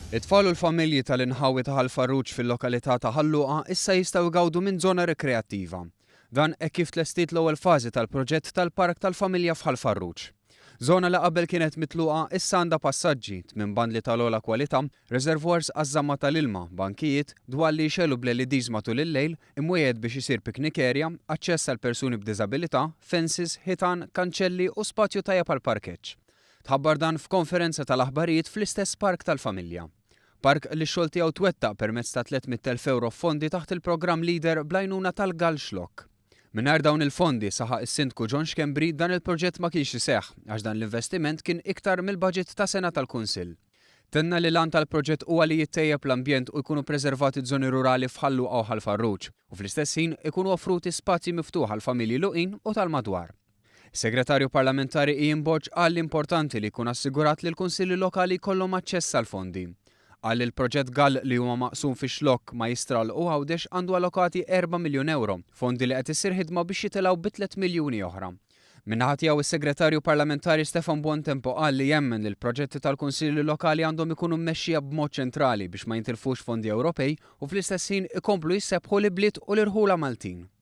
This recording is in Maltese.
It-tfal u l-familji tal-inħawi ta' Ħalfarruċ fil-lokalità ta' Ħalluqa issa jistgħu jgawdu minn żona rekreattiva. Dan hekk kif tlestit l-ewwel fażi tal-proġett tal-Park tal-Familja f'Ħalfarruċ. Żona li qabel kienet mitluqa issa għandha passaġġi minn bandli tal-ogħla kwalità, reservoirs għaż-żamma tal-ilma, bankijiet, dwalli jxellu bl-LEDs matul il-lejl, imwiegħed biex isir picnic area, aċċess għal persuni b'diżabilità, fences, ħitan, kanċelli u spazju tajjeb għal parkeġġ. Tħabbar dan f'konferenza tal-aħbarijiet fl-istess Park tal-Familja. Park li x-xogħol tiegħu twettaq permezz ta' 300,000 euro fondi taħt il-programm Leader bl-għajnuna tal-Gall Xlokk. Mingħajr dawn il-fondi saħaq is-Sindku John Xkembri dan il-proġett ma kienx iseħħ għax dan l-investiment kien iktar mill-baġit ta' sena tal-Kunsill. Tenna li lan tal-proġett huwa li jittejjeb l-ambjent u jkunu preservati żoni rurali f'Ħalluqa u Ħalfarruċ u fl-istess ħin ikunu offruti spazji miftuħ għal familji luqin u tal-madwar. Segretarju parlamentari Ian Boġġ qal importanti li jkun assigurat li l-Kunsilli Lokali jkollhom aċċess għal fondi. Qal il-proġett Gall li huma maqsum fi Xlokk, Majstral u Għawdex għandu allokati 4 miljun euro, fondi li qed issir ħidma biex jitilgħu bi 3 miljuni oħra. Min-naħa tiegħu is-Segretarju Parlamentari Stefan Buontempo qal li jemmen li l-proġetti tal-Kunsilli Lokali għandhom ikunu mmexxija b'mod ċentrali biex ma jintilfux fondi Ewropej u fl-istess ħin ikomplu jissebħu l-bliet u l-irħula Maltin.